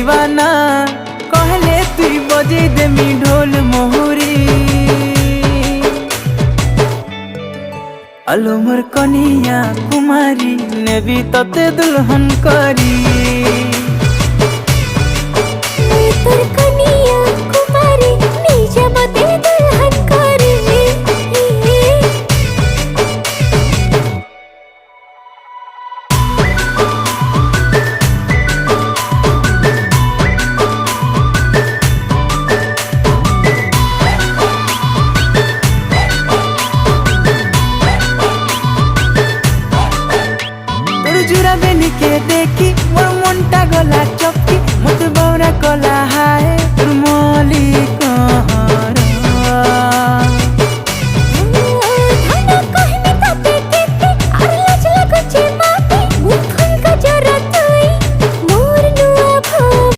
दीवाना कहले तुई बजे देमी ढोल मोहरी। आलो मोर कनिया कुमारी नेबी तते दुल्हन करी। तोर कनिया कुमारी निज मते दुल्हन करी। जुरा बेनी के देखी मोर मनटा गला चपकी मत बौरा कला